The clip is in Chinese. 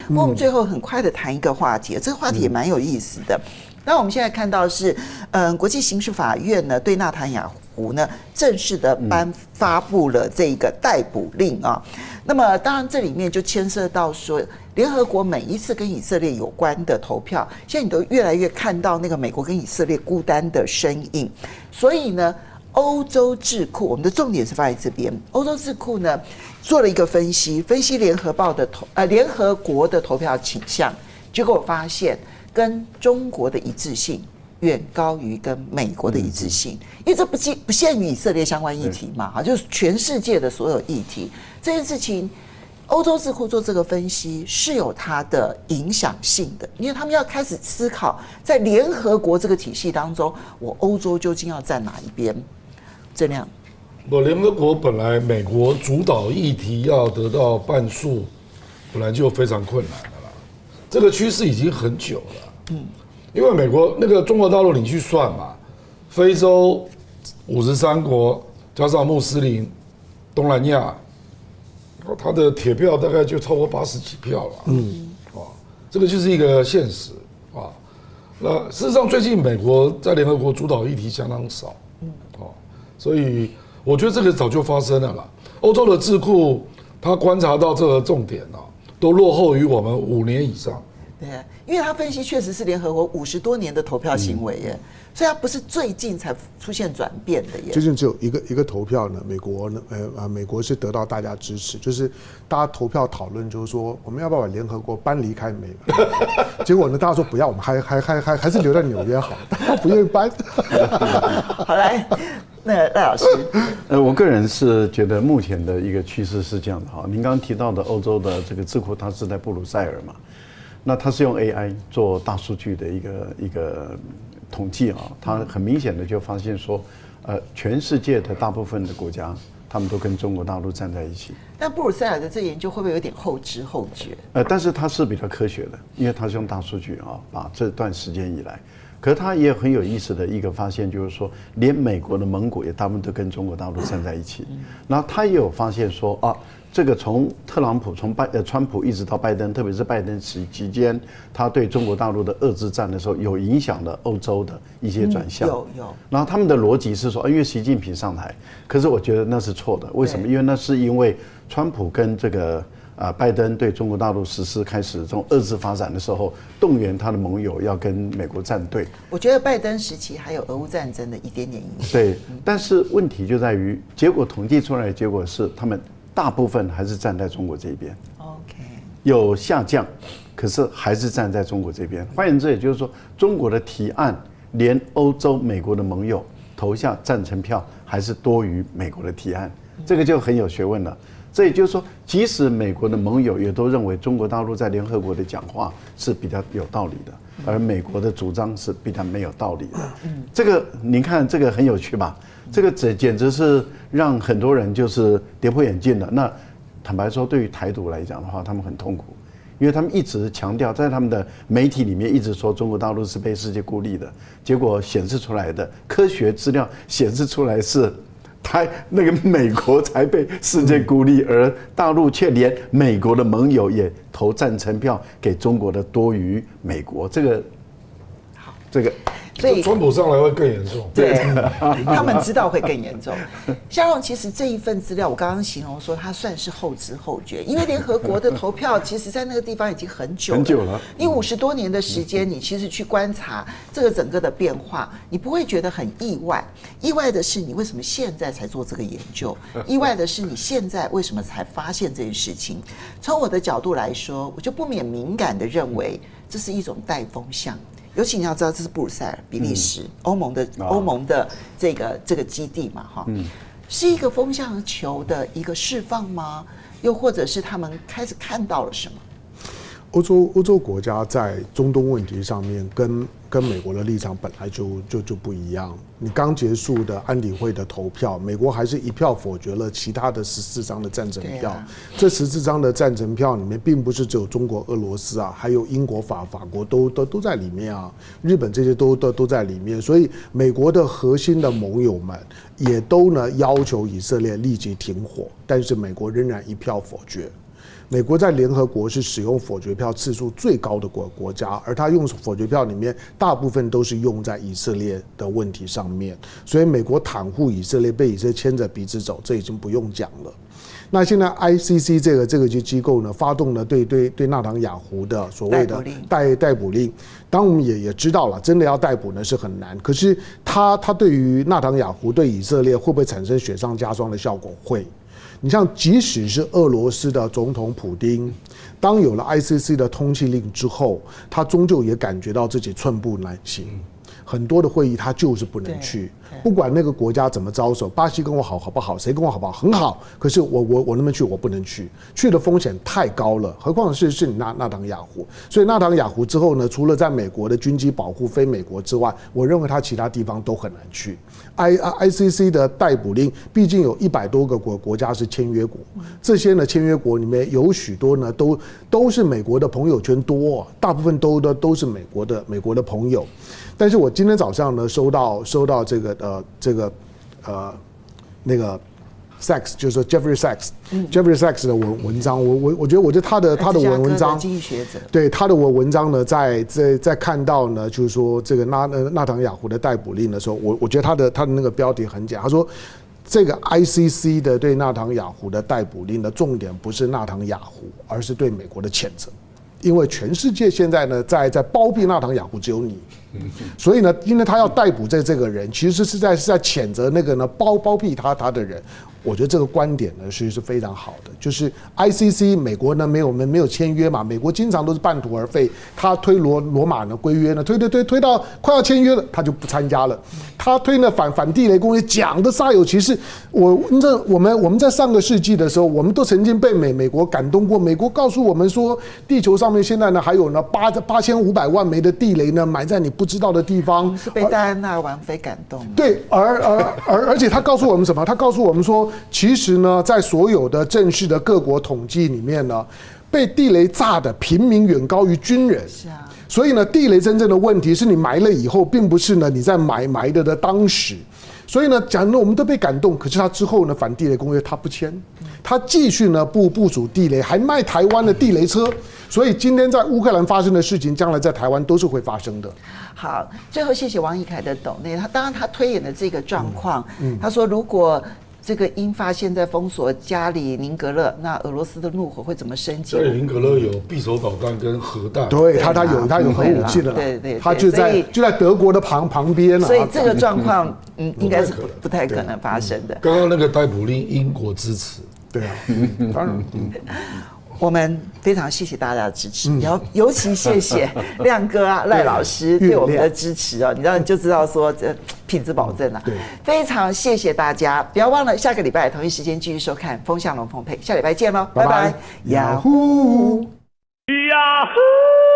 不过我们最后很快的谈一个话题，这个话题也蛮有意思的。那我们现在看到是，国际刑事法院呢对纳坦雅胡呢正式的发布了这个逮捕令啊。那么当然这里面就牵涉到说，联合国每一次跟以色列有关的投票，现在你都越来越看到那个美国跟以色列孤单的身影。所以呢，欧洲智库，我们的重点是放在这边。欧洲智库呢做了一个分析联合国的投票倾向，结果发现跟中国的一致性远高于跟美国的一致性，因为这不限于以色列相关议题嘛，就是全世界的所有议题。这件事情，欧洲智库做这个分析是有它的影响性的，因为他们要开始思考，在联合国这个体系当中，我欧洲究竟要站哪一边？这样，联合国本来美国主导议题要得到半数，本来就非常困难的啦。这个趋势已经很久了。因为美国那个中国大陆你去算嘛，非洲53国加上穆斯林、东南亚，它的铁票大概就超过80几票了。这个就是一个现实啊。那事实上，最近美国在联合国主导议题相当少，所以我觉得这个早就发生了啦。欧洲的智库他观察到这个重点啊，都落后于我们5年以上。对，因为他分析确实是联合国50多年的投票行为耶，所以它不是最近才出现转变的耶。最近只有一个投票呢，美国是得到大家支持，就是大家投票讨论，就是说我们要不要把联合国搬离开美国？结果呢，大家说不要，我们还是留在纽约好，大家不愿意搬。好来，那赖老师，我个人是觉得目前的一个趋势是这样的哈。您刚刚提到的欧洲的这个智库，它是在布鲁塞尔嘛。那它是用 AI 做大数据的一个统计啊，它很明显的就发现说，全世界的大部分的国家，他们都跟中国大陆站在一起。但布鲁塞尔的这研究会不会有点后知后觉？但是它是比较科学的，因为它是用大数据啊，把这段时间以来，可是它也很有意思的一个发现，就是说，连美国的盟国也大部分都跟中国大陆站在一起。然后他也有发现说啊。这个从特朗普、川普一直到拜登，特别是拜登期间，他对中国大陆的遏制战的时候，有影响了欧洲的一些转向。有。然后他们的逻辑是说，因为习近平上台，可是我觉得那是错的。为什么？因为那是因为川普跟这个拜登对中国大陆实施开始这种遏制发展的时候，动员他的盟友要跟美国站队。我觉得拜登时期还有俄乌战争的一点点影响。对，但是问题就在于，结果统计出来的结果是他们。大部分还是站在中国这边 ，OK， 有下降，可是还是站在中国这边。换言之，也就是说，中国的提案，连欧洲、美国的盟友投下赞成票，还是多于美国的提案，这个就很有学问了。这也就是说，即使美国的盟友也都认为中国大陆在联合国的讲话是比较有道理的，而美国的主张是比较没有道理的。这个您看，这个很有趣吧？这个简直是让很多人就是跌破眼镜了。那坦白说，对于台独来讲的话，他们很痛苦，因为他们一直强调，在他们的媒体里面一直说中国大陆是被世界孤立的，结果显示出来的科学资料显示出来是。那个美国才被世界孤立，而大陆却连美国的盟友也投赞成票给中国的多于美国，这个所以川普上来会更严重。对，他们知道会更严重。夏蓉，其实这一份资料我刚刚形容说它算是后知后觉，因为联合国的投票其实在那个地方已经很久了，你50多年的时间，你其实去观察这个整个的变化，你不会觉得很意外。意外的是你为什么现在才做这个研究？意外的是你现在为什么才发现这件事情？从我的角度来说，我就不免敏感的认为这是一种带风向。尤其你要知道，这是布鲁塞尔、比利时、欧盟的这个基地嘛，哈，是一个风向球的一个释放吗？又或者是他们开始看到了什么？欧洲国家在中东问题上面跟美国的立场本来就不一样。你刚结束的安理会的投票，美国还是一票否决了其他的14张的赞成票。这14张的赞成票里面，并不是只有中国、俄罗斯啊，还有英国、法国都在里面啊，日本这些都在里面。所以美国的核心的盟友们也都呢要求以色列立即停火，但是美国仍然一票否决。美国在联合国是使用否决票次数最高的国家，而它用否决票里面大部分都是用在以色列的问题上面，所以美国袒护以色列，被以色列牵着鼻子走，这已经不用讲了。那现在 ICC 这个机构呢，发动了对纳坦雅胡的所谓的逮捕令。当然我们也知道了，真的要逮捕呢是很难。可是他对于纳坦雅胡对以色列会不会产生雪上加霜的效果？会。你像即使是俄罗斯的总统普丁，当有了 ICC 的通缉令之后，他终究也感觉到自己寸步难行。很多的会议他就是不能去，不管那个国家怎么招手，巴西跟我好不好，谁跟我好不好，很好，可是我能不能去？我不能去，去的风险太高了，何况是你纳坦雅胡。所以纳坦雅胡之后呢，除了在美国的军机保护非美国之外，我认为他其他地方都很难去。ICC 的逮捕令，毕竟有100多个国家是签约国，这些呢签约国里面有许多呢都是美国的朋友圈多，大部分都是美国的朋友。但是我今天早上呢收到那个 Sachs， 就是说 Jeffrey Sachs 的文章，我觉得他的文章，经济学者，对他的文章呢，在看到呢，就是说这个纳坦雅胡的逮捕令的时候，我觉得他的那个标题很简单，他说这个 ICC 的对纳坦雅胡的逮捕令的重点不是纳坦雅胡，而是对美国的谴责。因为全世界现在呢在包庇纳坦雅胡，只有你，所以呢，因为他要逮捕这个人，其实是在谴责那个呢包庇他的人。我觉得这个观点呢是非常好的，就是 ICC 美国呢没有签约嘛，美国经常都是半途而废，他推罗马呢规约呢推到快要签约了，他就不参加了。他推呢反地雷公约，讲的煞有其事。我们在上个世纪的时候，我们都曾经被美国感动过。美国告诉我们说，地球上面现在呢还有呢8500万枚的地雷呢埋在你不知道的地方。是被戴安娜王妃感动。对，而且他告诉我们什么？他告诉我们说，其实呢，在所有的正式的各国统计里面呢，被地雷炸的平民远高于军人。是啊。所以呢，地雷真正的问题是你埋了以后，并不是呢你在埋的当时。所以呢，讲的我们都被感动，可是他之后呢，反地雷公约他不签，他继续呢部署地雷，还卖台湾的地雷车。所以今天在乌克兰发生的事情，将来在台湾都是会发生的。好，最后谢谢王一凯的抖内，当然他推演的这个状况，他说如果这个英法现在封锁加里宁格勒，那俄罗斯的怒火会怎么升级？加里宁格勒有匕首导弹跟核弹，对，他有核武器的，对，他就在当国的旁边了。所以这个状况，应该是不太可能发生的。刚刚那个逮捕令，英国支持，对啊，当然。我们非常谢谢大家的支持，尤其谢谢亮哥啊、赖老师对我们的支持哦，你就知道说这品质保证了。对，非常谢谢大家，不要忘了下个礼拜同一时间继续收看《风向龙凤配》，下礼拜见喽，拜拜，雅虎。Yahoo!